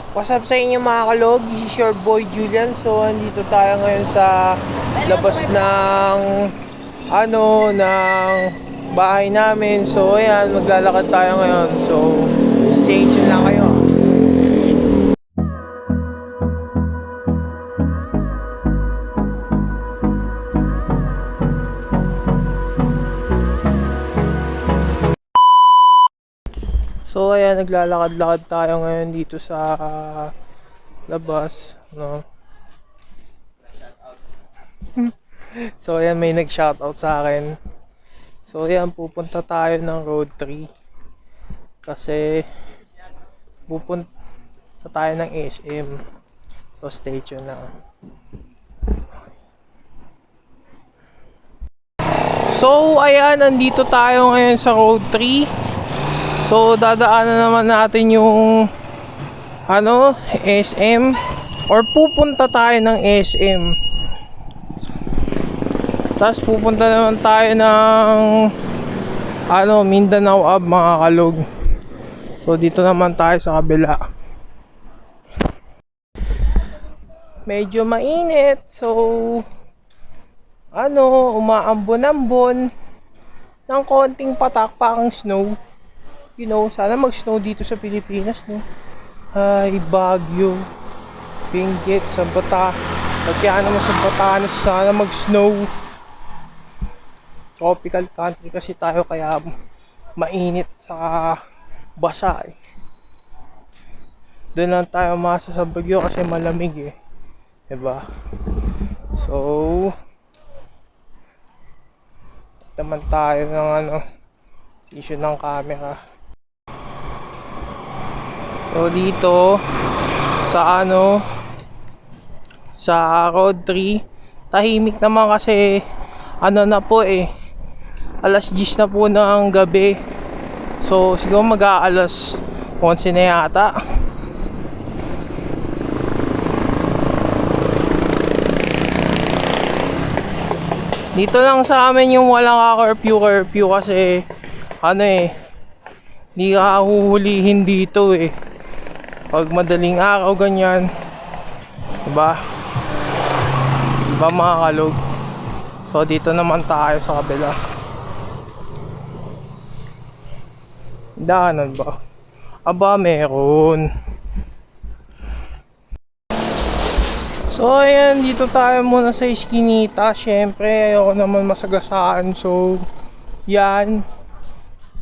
What's up sa inyo mga kalog? This is your boy Julian. So, andito tayo ngayon sa labas ng ng bahay namin. So, ayan, maglalakad tayo ngayon. So, stay tuned lang kayo. So, ayan, naglalakad-lakad tayo ngayon dito sa labas, no? So, ayan, may nag-shoutout sa akin. So, ayan, pupunta tayo ng Road 3 kasi pupunta tayo ng SM. So, stay tuned lang. So, ayan, nandito tayo ngayon sa Road 3. So, dadaanan naman natin yung SM, or pupunta tayo ng SM. Tapos pupunta naman tayo ng Mindanao Ave, mga kalog. So, dito naman tayo sa kabila. Medyo mainit, so umaambon-ambon ng konting patak, parang snow. You know, sana mag-snow dito sa Pilipinas, no? Ay, Baguio, Benguet, Sabata. Kaya naman sa Batanes, sana mag-snow. Tropical country kasi tayo, kaya mainit sa basa eh. Doon lang tayo masa sa Baguio kasi malamig eh. Diba? So, naman tayo ng issue ng camera. So dito sa sa Road 3, tahimik naman kasi na po alas 10 na po ng gabi. So siguro mag-aalas 11 na yata. Dito lang sa amin yung walang curfew kasi hindi ka huhulihin dito pag madaling araw ganyan, diba mga kalog. So dito naman tayo sa kabila. Daanan ba? Aba, meron. So ayan, dito tayo muna sa Eskinita. Syempre ayoko naman masagasaan, so yan,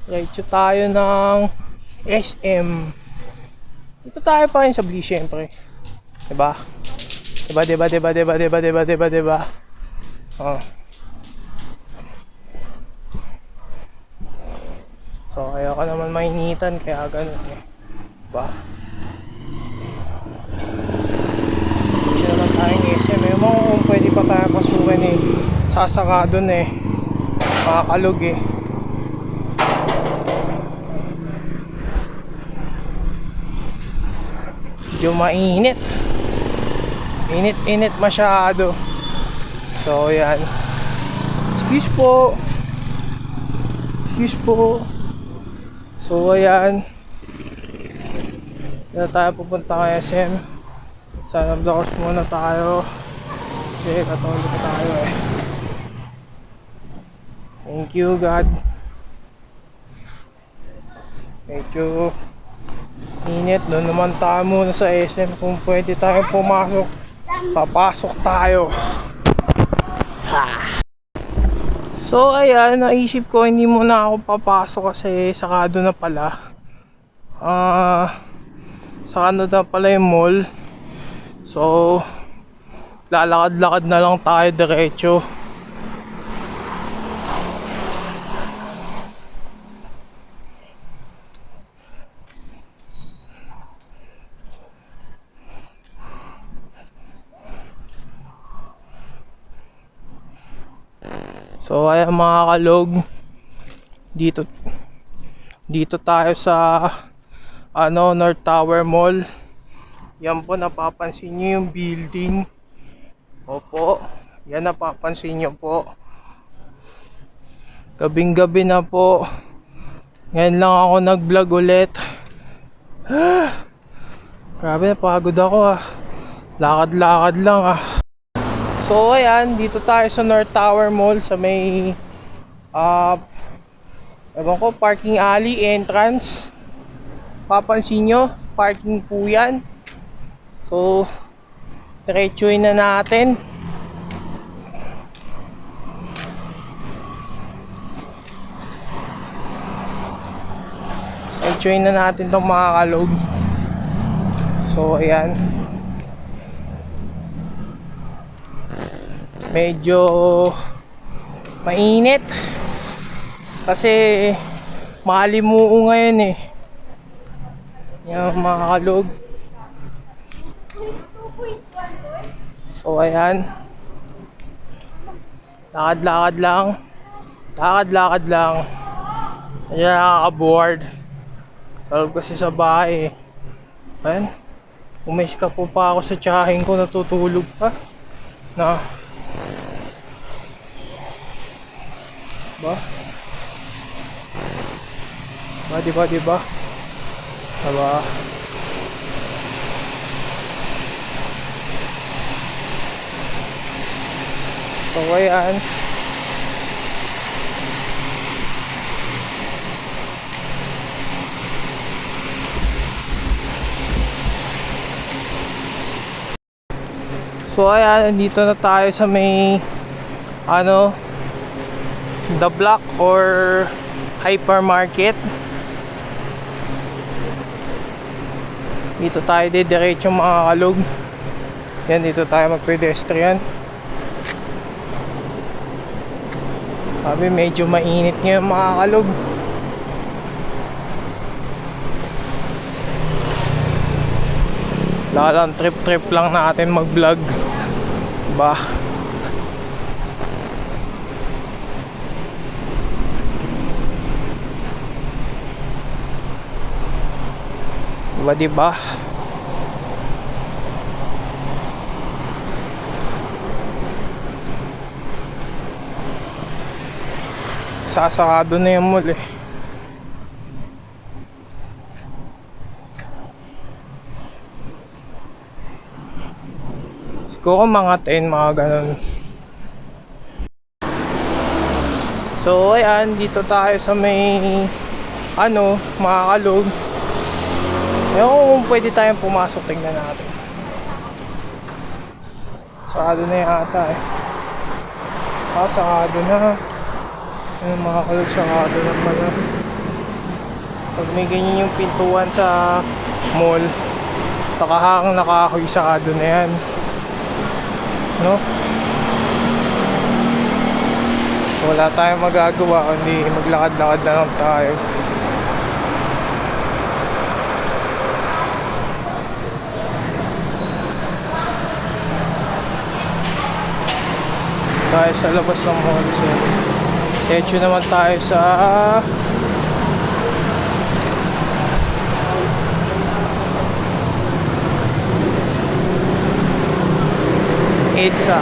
diretso tayo ng SM. Dito tayo pa rin sa Bli, syempre. Diba? Diba? Oh. So, ayoko naman mainitan, kaya ganun Diba? Dito naman tayong SM. Ewan ko kung pwede pa tayo pasukin sasaka dun makakalog Medyo mainit. Init masyado. So yan. Excuse po. So ayan. Dito tayo pupunta kay SM. Sana blocks muna tayo kasi katulog tayo Thank you God. Medyo init. Doon naman tayo muna sa SM. Kung pwede tayo pumasok, papasok tayo. So ayan, naisip ko hindi muna ako papasok kasi sakado na pala. Sakado na pala yung mall. So lalakad-lakad na lang tayo diretso. So ayan mga kalog, dito tayo sa North Tower Mall. Yan po, napapansin nyo yung building. Opo, yan napapansin nyo po. Gabing gabi na po. Ngayon lang ako nag vlog ulit. Grabe, napagod ako ah. Lakad-lakad lang ah. So ayan, dito tayo sa North Tower Mall sa may ewan ko, parking alley entrance. Papansin nyo, parking po yan. So diretsuin na natin. Diretsuin na natin itong mga kalog. So ayan, medyo mainit kasi malimuo ngayon eh. Yan mga kalog. So ayan, lakad-lakad lang. Lakad-lakad lang. Kaya nakaka-board. Salog kasi sa bahay eh. Ayan, umiska po pa ako sa tsahin ko, natutulog pa na ba? Diba? Diba? So ayan, nandito na tayo sa may The Block or hypermarket. Dito tayo diretso mga kalog. Yan, dito tayo mag-pedestrian. Sabi medyo mainit ngayon mga kalog. Lalang trip lang natin mag-vlog. Ba? Diba? Sasarado na yung mall eh. Siguro mga 10, mga ganun. So ayan, dito tayo sa may mga kalog. Ewan kung pwede tayong pumasok, tingnan natin. Sarado na yata eh. Sarado na. Ayun mga kalog, sarado na pala. Pag may ganyan yung pintuan sa mall, nakahang nakahoy, sarado na yan. No? So wala tayong magagawa kundi maglakad-lakad na lang tayo. Tayo sa labas ng mall. So diretso naman tayo sa EDSA.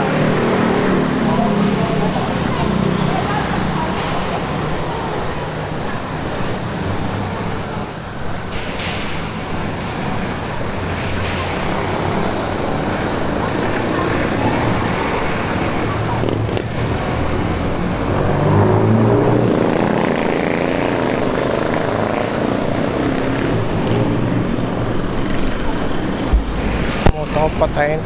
Patayin.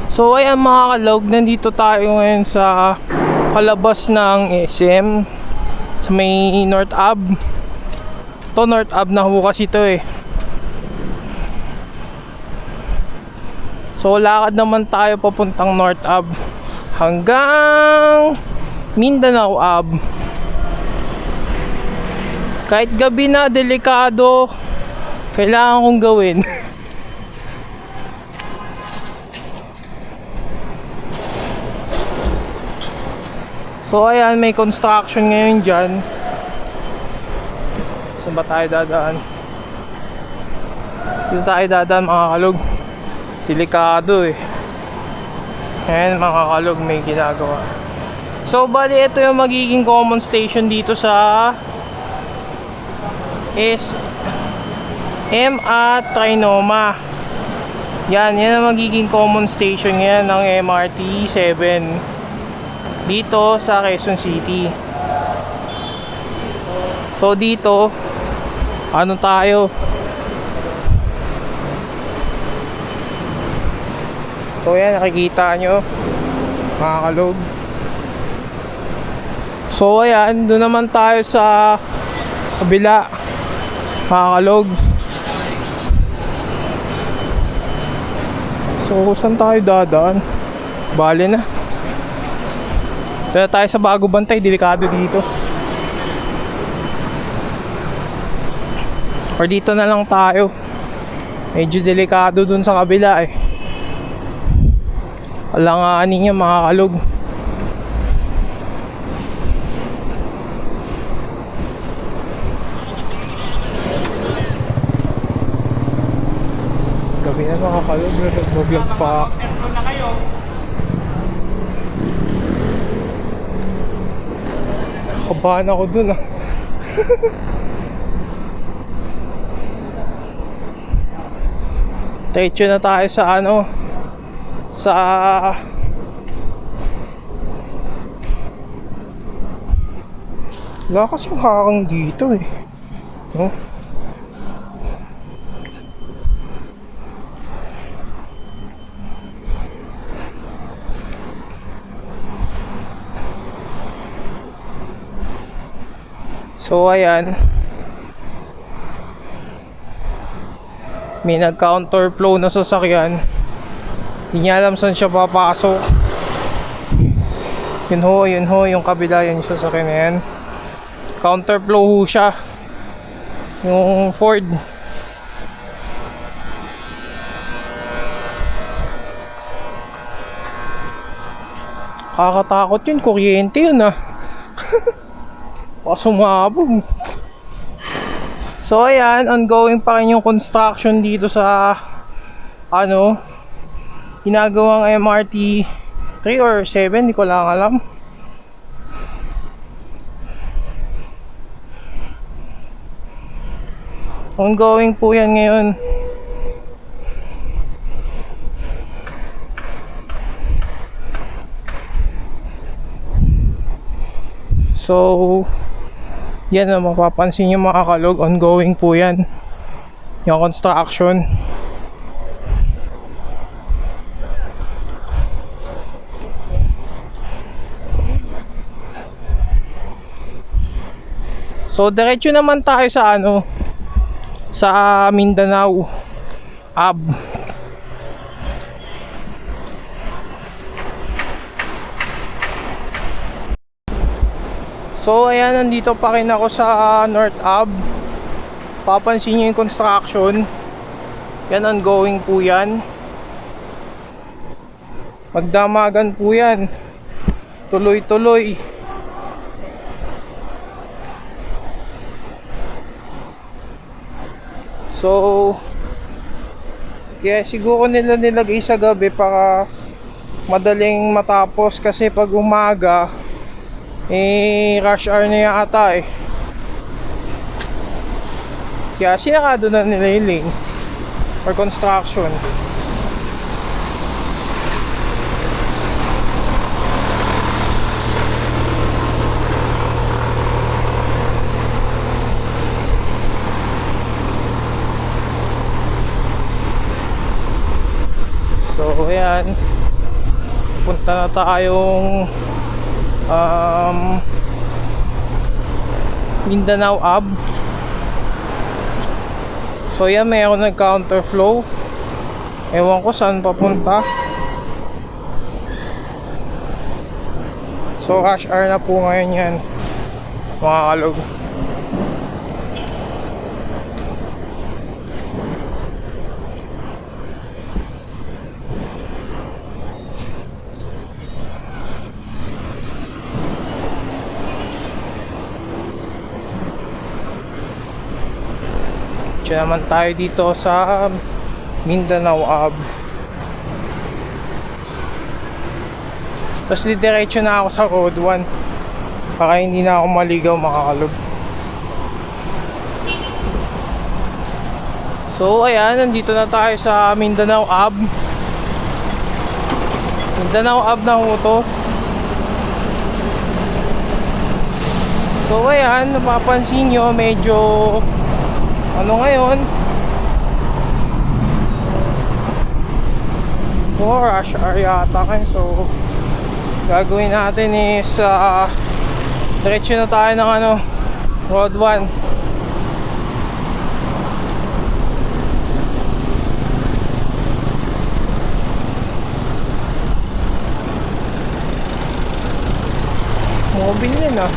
So ayan mga kalog, nandito tayo ngayon sa palabas ng SM sa may North Ave. To North Ave na ho kasi ito eh. So lakad naman tayo papuntang North Ave hanggang Mindanao Ave. Kahit gabi na, delikado, kailangan kong gawin. So ayan, may construction ngayon dyan. Saan ba tayo dadaan? Dito tayo dadaan mga kalog. Delikado eh. Ayan mga kalog, may ginagawa. So bali ito yung magiging common station dito sa SM at Trinoma. Yan ang magiging common station ngayon ng MRT 7 dito sa Quezon City. So dito, ano tayo? So yan, nakikita nyo mga kalog. So ayan, doon naman tayo sa kabila mga kalog. So saan tayo dadaan? Bale na. Dito tayo sa Bago Bantay, delikado dito. Or dito na lang tayo. Medyo delikado dun sa kabila eh. Alanganin niya mga kalog. Gabi na mga kalog, nag-vlog pa. Kabahan ako dun ah. Diretso na tayo sa ano, sa wala kasing hakang dito eh, no? So ayan, may nag-counterflow na sasakyan. Hindi niya alam saan siya papasok. Yun ho, yung kabila, yun yung sasakyan na yan. Counterflow ho siya. Yung Ford. Kakatakot yun, kuryente yun ah. Baka sumabog. So ayan, ongoing pa rin yung construction dito sa ano, ginagawang MRT 3 or 7, di ko lang alam. Ongoing po yan ngayon. So yan na, mapapansin nyo mga kalog, ongoing po yan yung construction. So diretso naman tayo sa ano, sa Mindanao Ave. So ayan, nandito pa rin ako sa North Ave. Papansin nyo yung construction. Yan, ongoing po yan. Magdamagan po yan. Tuloy-tuloy. So kaya siguro nila nilagay sa gabi para madaling matapos, kasi pag umaga rush hour na yata eh. Kaya sinakado na nila yung lane for construction. So ayan, punta na tayong Mindanao Ave. So yan, mayroon ng counterflow. Ewan ko saan papunta. So rush hour na po ngayon yan mga kalog. Naman tayo dito sa Mindanao Ave. Tapos diretso na ako sa Road 1 para hindi na ako maligaw mga kalog. So ayan, nandito na tayo sa Mindanao Ave. Mindanao Ave na ho to. So ayan, napapansin nyo medyo ano ngayon, rush hour yata ngayon. So gagawin natin is diretso na tayo ng Road 1. Mobile yun ah.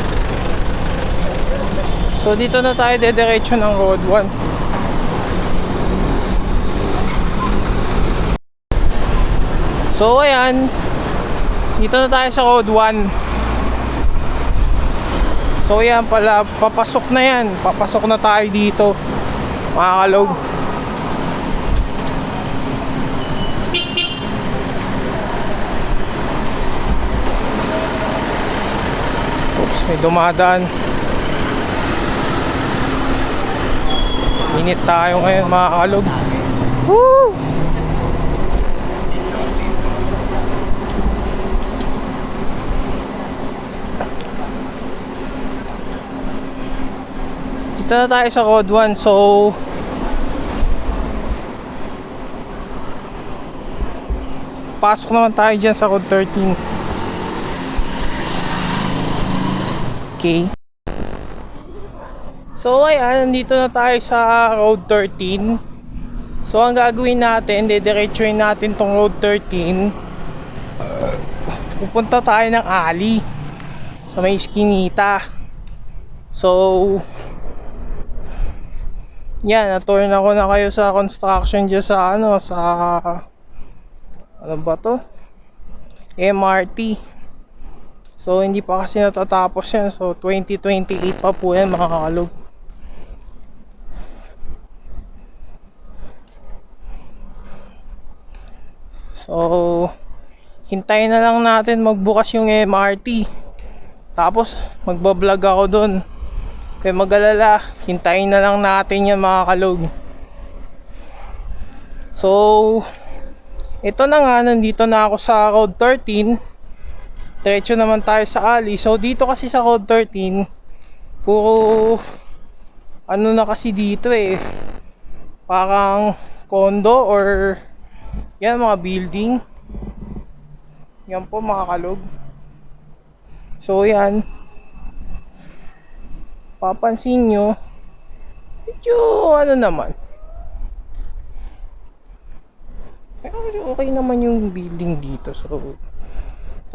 So dito na tayo dediretso ng Road 1. So ayan, dito na tayo sa Road 1. So yan pala, papasok na yan. Papasok na tayo dito, mga kalog. Oops, may dumadaan. Init tayo ngayon, mga kalog. Woo! Dito na tayo sa Road 1. So pasok naman tayo dyan sa Road 13. Okay. So ayan, nandito na tayo sa Road 13. So ang gagawin natin, dediretsuin natin tong Road 13. Pupunta tayo ng alley sa may Eskinita. So yan, na-tour na ko na kayo sa construction dyan sa ano ba to? MRT. So hindi pa kasi natatapos yan. So 2028 pa po yan, mga kalog. So hintayin na lang natin magbukas yung MRT. Tapos magbablog ako dun. Kaya mag-alala, hintayin na lang natin yan, mga kalog. So ito na nga, nandito na ako sa Road 13. Diretso naman tayo sa alley. So dito kasi sa Road 13, puro ano na kasi dito eh, parang condo or yan, mga building. Yan po, mga kalog. So yan, papansin nyo, medyo ano naman, okay naman yung building dito. So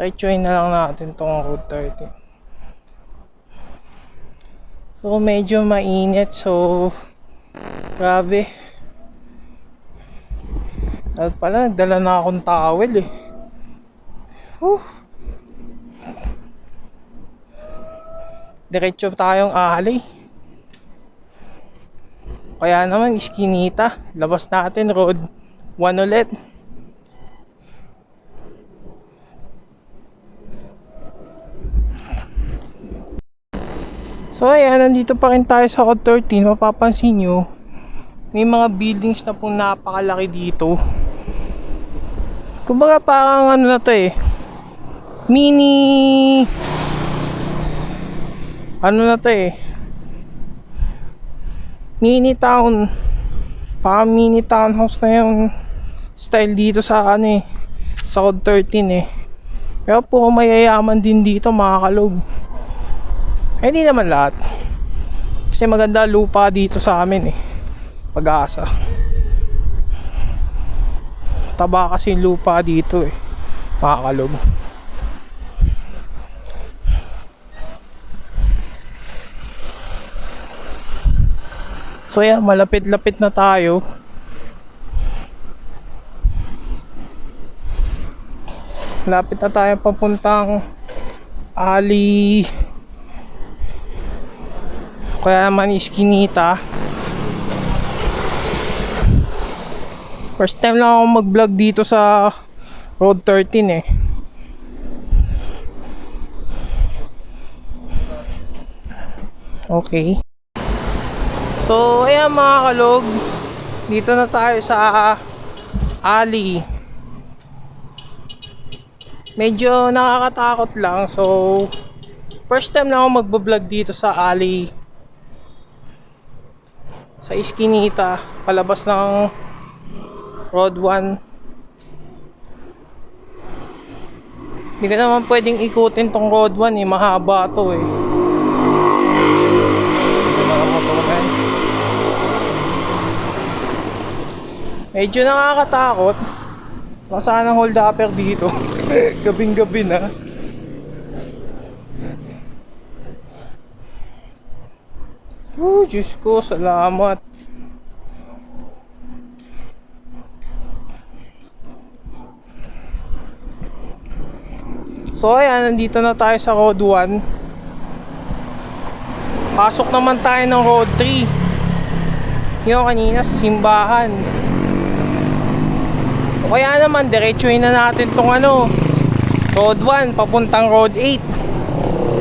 diretsuhin na lang natin tong Road 13. So medyo mainit. So grabe. At pala, nagdala na akong towel eh. Diretso tayong alley. Kaya naman Eskinita. Labas natin Road 1 ulit. So ayan, nandito pa rin tayo sa Road 13. Mapapansin nyo, may mga buildings na pong napakalaki dito. Kumbaga parang ano na to eh, mini ano na to eh, mini town. Parang mini townhouse na yung style dito sa ano eh, sa Road 13 eh. Pero puro mayayaman din dito, mga kalog. Eh hindi naman lahat, kasi maganda lupa dito sa amin eh, Pag-asa. Taba kasi lupa dito eh, mga kalog. So yan, malapit-lapit na tayo. Lapit na tayo papuntang alley, kaya naman Eskinita. First time lang ako mag-vlog dito sa Road 13 eh. Okay. So ayan, mga kalog, Dito na tayo sa alley. Medyo nakakatakot lang, so first time na ako magbablog dito sa alley sa Eskinita, palabas ng Road 1. Hindi ko naman pwedeng ikutin tong Road 1 eh, mahaba to eh. Medyo nakakatakot. Nasaan ang hold upper dito? Gabing gabi na. Oh, Diyos ko, salamat. So ayan, nandito na tayo sa Road 1. Pasok naman tayo ng Road 3. Yung kanina sa simbahan. O kaya naman, diretsuhin na natin tong Road 1 papuntang Road 8.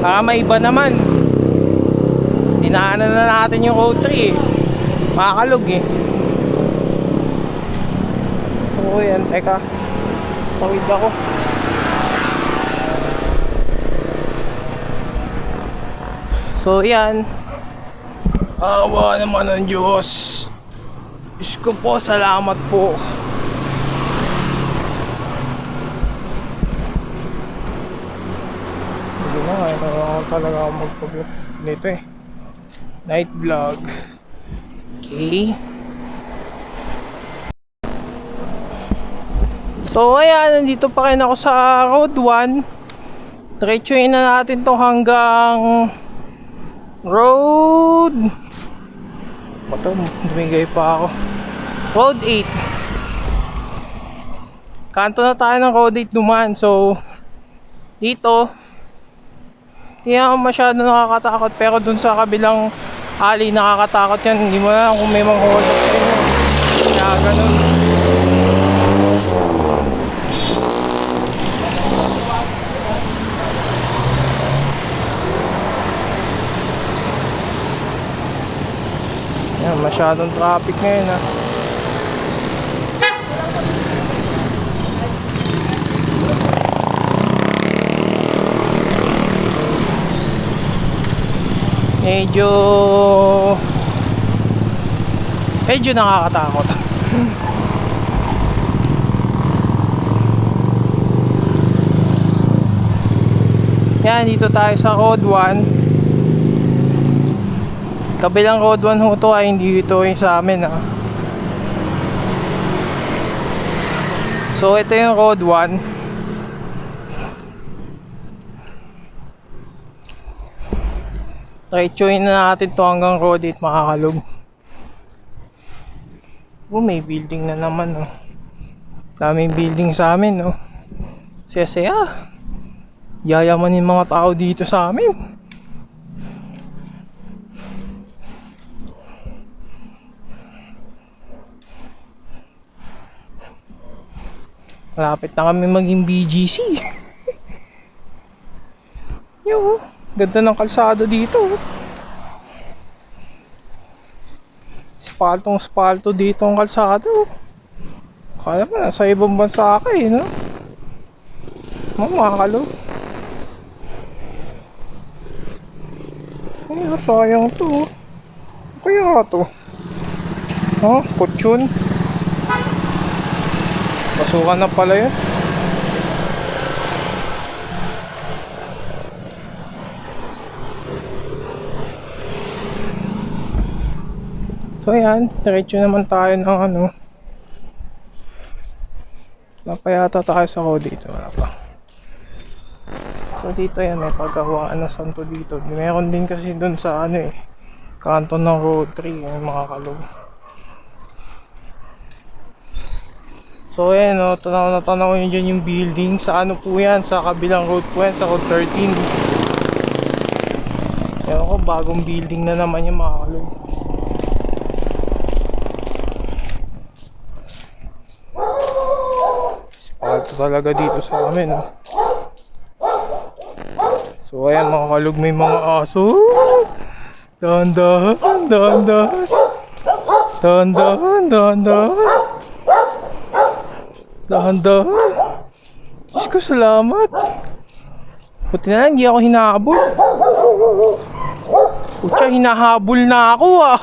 Para may iba naman. Dinaanan na natin yung Road 3 eh. Makakalog eh. So yan, teka. Tawid ako. So yan. Awa naman ng Diyos. Diyos ko po, salamat po. Hindi na, kailangan talaga ako mag-vlog nito eh. Night vlog. Okay. So ayan, nandito pa rin ako sa Road 1. Diretsuhin na natin to hanggang Road Bato, dumigay pa ako. Road 8. Kanto na tayo ng Road 8 dumaan. So dito hindi naman masyado nakakatakot, pero dun sa kabilang alley nakakatakot yan. Hindi mo na kung may mga hold up sa inyo. Kaya ganun. Yan, masyadong traffic ngayon ha. Medyo nakakatakot. Yan, dito tayo sa Road 1. Kabilang Road 1 ho to, ay hindi ito yung sa amin ha. So ito yung Road 1. Diretsuhin na natin to hanggang Road 8, makakalog. Oh, may building na naman oh. Daming building sa amin oh. Saya-saya. Yayaman yung mga tao dito sa amin. Malapit na kami maging BGC. Yo, ganda ng kalsada dito. Spalto dito ang kalsada. Kaya mo nasa ibang bansa ka eh, no? Makakalo. Ay, sayang to. Kaya to? Ha? Kutsyon? Pasukan na pala yun. So ayan, diretso naman tayo ng wala pa yata tayo sa Road dito, wala pa. So dito yan, may paggawaan na santo dito. Meron din kasi dun sa kanto ng Road 3, yung makakalog. So ayan o, tanaw nyo dyan yung building. Sa po yan, sa kabilang road po yan, sa Road 13. Ewan ko, bagong building na naman yung makakalog. Spalto talaga dito sa amin oh. So ayan, makakalog, may mga aso. Dahan-dahan. Dahan-dahan, dahan-dahan. Dahan-dahan. Diyos ko, salamat. Buti na lang, hindi ako hinahabol. Putya, hinahabol na ako ah.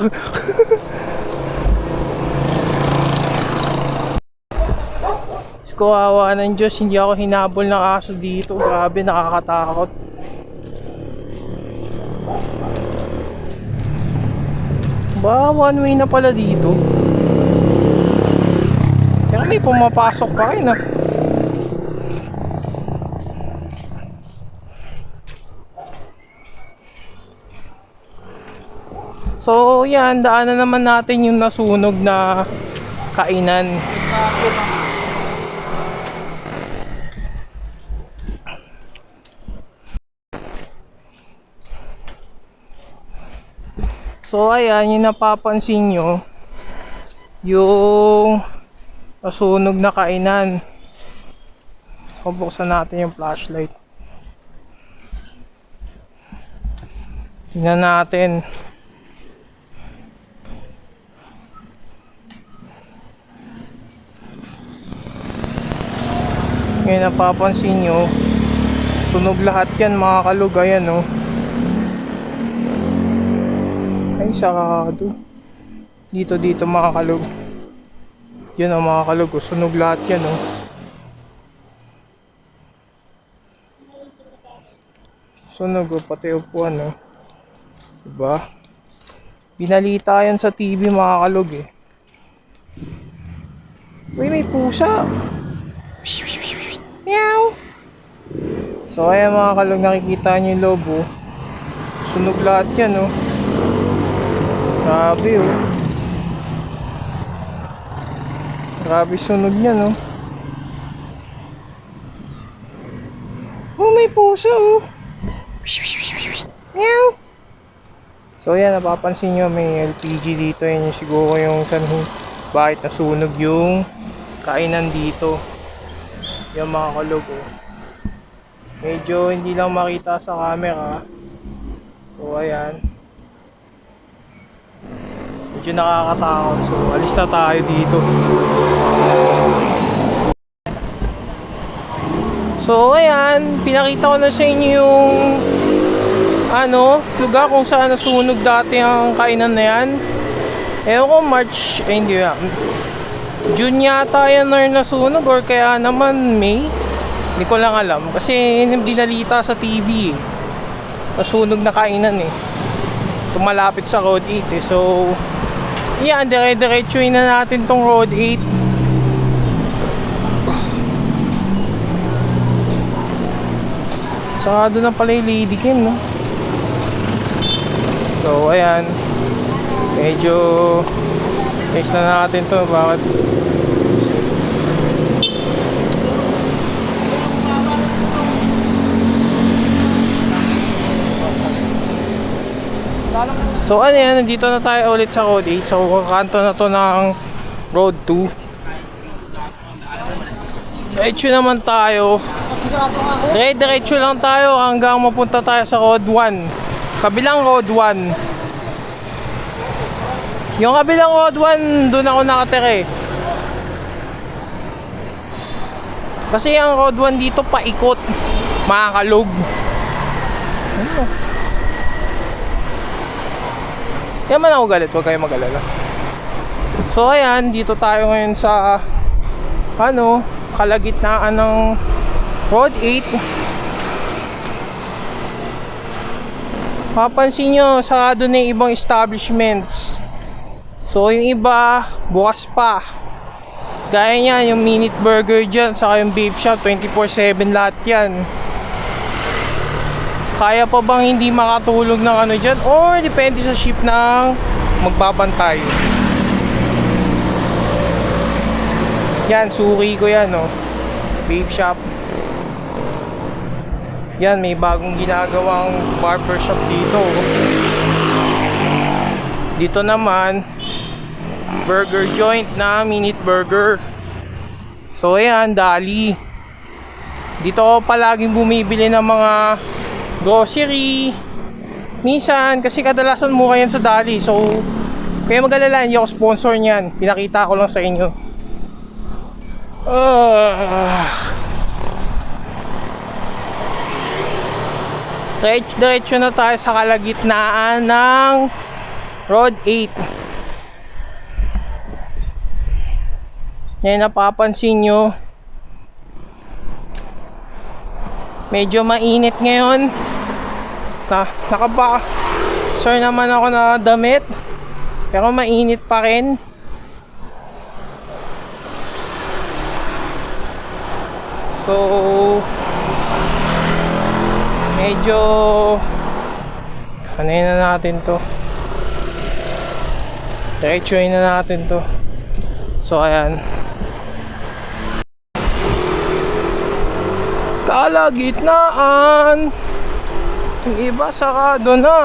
Diyos ko, awa ng Diyos, hindi ako hinabol ng aso dito. Grabe, nakakatakot. Ba, one way na pala dito. Pero may pumapasok pa rin ah. So yan, daanan naman natin yung nasunog na kainan. So ayan, yung napapansin nyo, yung nasunog na kainan. So buksan natin yung flashlight. Tingnan natin. Ngayon napapansin nyo, sunog lahat yan mga kalug. Ayan o. Ay, sarado. Dito mga kalug. Yan o mga kalug, sunog lahat yan o. Sunog o, pati upuan o. Diba? Binalita yan sa TV mga kalug eh. Uy, may pusa. Meow. So ayan mga kalug, nakikita nyo yung lobo. Sunog lahat yan oh. Grabe oh. Grabe sunog yan oh. Oh, may pusa oh. Meow. So ayan, napapansin nyo may LPG dito. Yan yung siguro yung sanhi bakit nasunog yung kainan dito. Yung mga kalug oh. Medyo hindi lang makita sa camera. So ayan, medyo nakakatakot. So alis na tayo dito. So ayan, pinakita ko na sa inyo yung lugar kung saan nasunog dati ang kainan na yan. Ewan ko, March, hindi yan, June yata yan or nasunog, or kaya naman May. Hindi ko lang alam kasi dinalita sa TV eh. Nasunog na kainan eh. Tumalapit sa Road 8 eh. So yan, dire-diretsuin na natin tong Road 8. Sarado na pala yung Lady Kim no. So ayan, medyo test na natin to. Bakit? So ano yan, nandito na tayo ulit sa Road 8. So kanto na to ng Road 2. Diretso naman tayo. Diretso lang tayo hanggang mapunta tayo sa Road 1. Kabilang Road 1. Yung kabilang Road 1, doon ako nakatira eh. Kasi ang Road 1 dito paikot, mga kalug. Ano? Kaya man ako galit, huwag kayo mag-alala. So ayan, dito tayo ngayon sa kalagitnaan ng Road 8. Mapansin nyo, sarado na yung ibang establishments. So yung iba, bukas pa. Gaya niya, yung Minute Burger dyan, saka yung Babe Shop, 24/7 lahat yan. Kaya pa bang hindi makatulog ng dyan? Or depende sa shift ng magbabantay. Yan, suki ko yan oh. Babe Shop. Yan, may bagong ginagawang barber shop dito. Dito naman, burger joint na Minute Burger. So ayan, Dali. Dito ako palaging bumibili ng mga grocery. Minsan, kasi kadalasan mura yan sa Dali. So Kaya mag-alala, hindi ako sponsor niyan. Pinakita ko lang sa inyo. Diretso na tayo sa kalagitnaan ng Road 8. Ngayon napapansin nyo, medyo mainit ngayon. Naka-boxer naman ako na damit, pero mainit pa rin. So medyo anuhin na natin to, diretsuhin na natin to. So ayan, kalagitnaan, yung iba sarado na.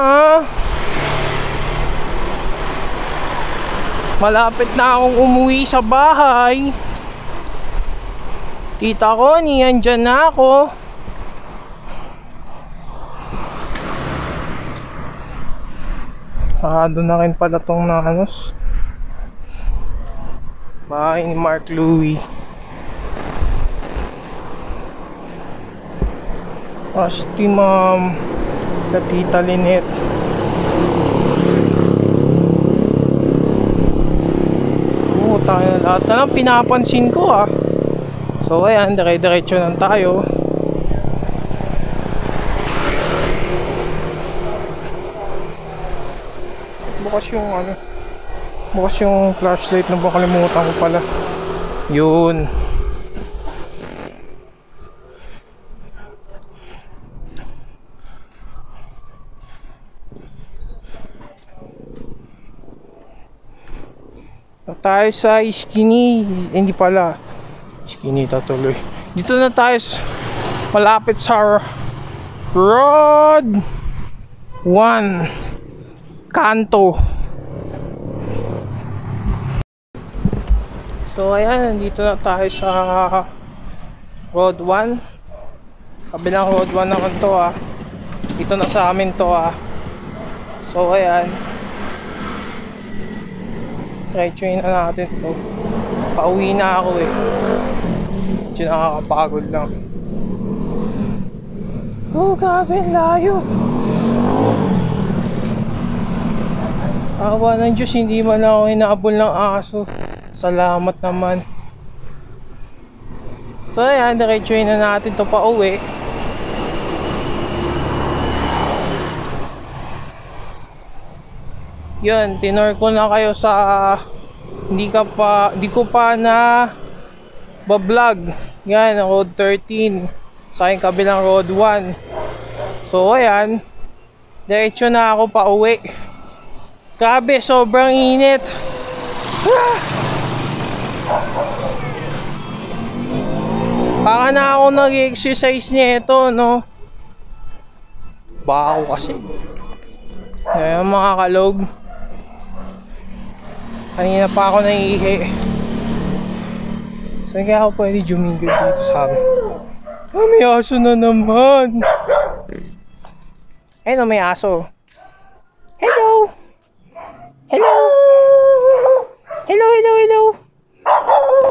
Malapit na akong umuwi sa bahay. Tita ko, andyan na ako. Sarado na rin pala tong nanos bahay ni Mark Louie. Asti ma'am, na Tita Lynette. Tayo na lahat na lang pinapansin ko ah. So ayan, dire-diretso lang tayo. Bukas yung flashlight na ba, kalimutan ko pala. Yun. Tayo sa Skinny, hindi pala Skinny tatuloy. Dito na tayo malapit sa Road 1 Kanto. So ayan, nandito na tayo sa Road 1. Kabilang Road 1 naman to ah. Dito na sa amin to ah. So ayan, try na natin to. Pauwi na ako eh. Medyo nakakapagod lang. Oh, grabe, layo. Awa ng Diyos, hindi man ako hinabol ng aso. Salamat naman. So ayan, diretsuhin na natin to pauwi. Yun, tinor ko na kayo sa hindi ko pa na ba-vlog. Yan, Road 13 sa aking kabilang Road 1. So ayan, diretso na ako pauwi. Grabe, sobrang init. Baka na ako nag-exercise nito, no? Baka ako kasi. Ayan mga kalog, kanina pa ako naiihi. So kaya ako pwede juminggo dito sa amin. Oh, may aso na naman. Ayun, may aso. Hello. Hello. Hello, hello, hello.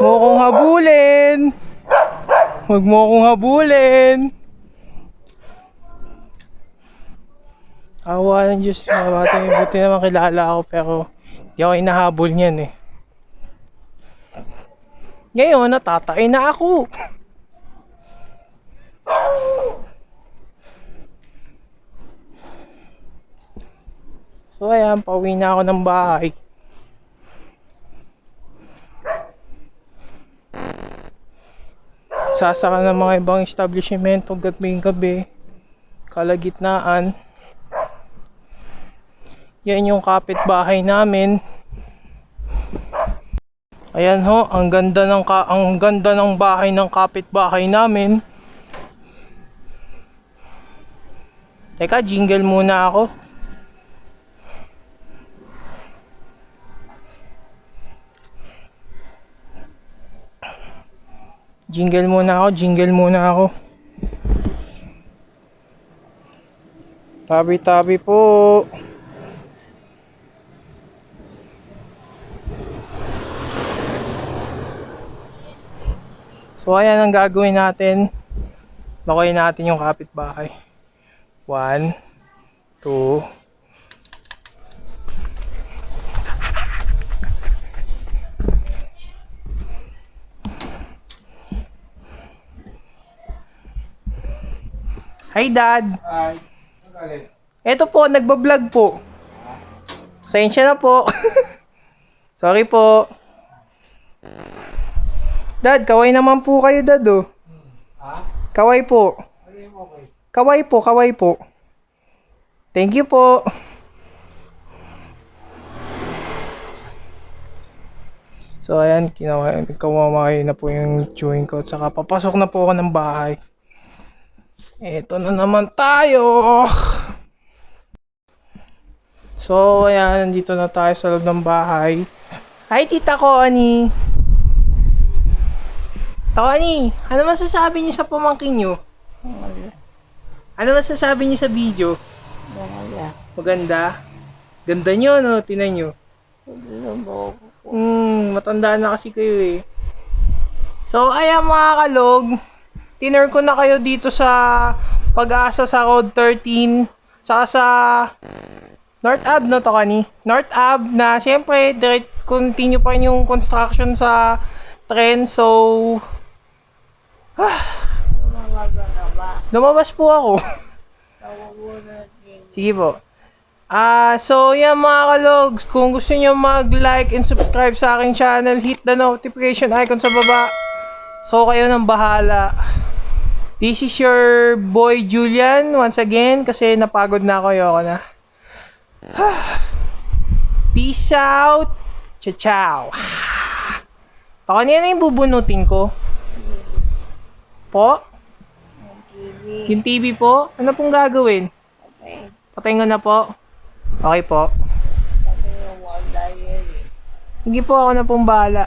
Huwag mo akong habulin. Huwag mo akong habulin. Awa ng Diyos, buti naman kilala ako, pero di ako inahabol niyan eh. Ngayon, natatay na ako. So ayan, pauwi na ako ng bahay. Sasaka ng mga ibang establishmento gabi-gabi. Kalagitnaan. Yan yung kapitbahay namin. Ayan ho, ang ganda ng bahay ng kapitbahay namin. Teka, jingle muna ako. Jingle muna ako. Tabi-tabi po. So ayan ang gagawin natin. Lokoyin natin yung kapitbahay. 1, 2. Hi Dad. Ay, Eto po, nagbablog po. Pasensya na po. Sorry po. Dad, kaway naman po kayo, Dad, oh. ha? Kaway po. Okay. Kaway po, kaway po. Thank you po. So, ayan, kamamay na po yung chewing ko. At saka, papasok na po ako ng bahay. Eto na naman tayo. So, ayan, nandito na tayo sa loob ng bahay. Hi, Tita Connie. Tony, ano masasabi niyo sa pamangkin niyo? Ano masasabi niyo sa video? Maganda. Ganda niyo, no? Tingnan niyo. Matanda na kasi kayo eh. So, ayan mga kalog. Tinner ko na kayo dito sa Pag-asa sa Road 13. Saka sa North Ave, no, Tony? North Ave na, syempre, direct continue pa rin yung construction sa tren. So, lumabas po ako. Sige po. So yan mga kalogs, kung gusto niyo mag-like and subscribe sa aking channel, hit the notification icon sa baba. So kayo nang bahala. This is your boy Julian once again kasi napagod na ako, ayoko na. Peace out. Ciao ciao. Taka niya na yung bubunutin ko. Po? Yung TV po? Ano pong gagawin? Patayin ko na po. Okay po. Sige po, ako na pong bahala.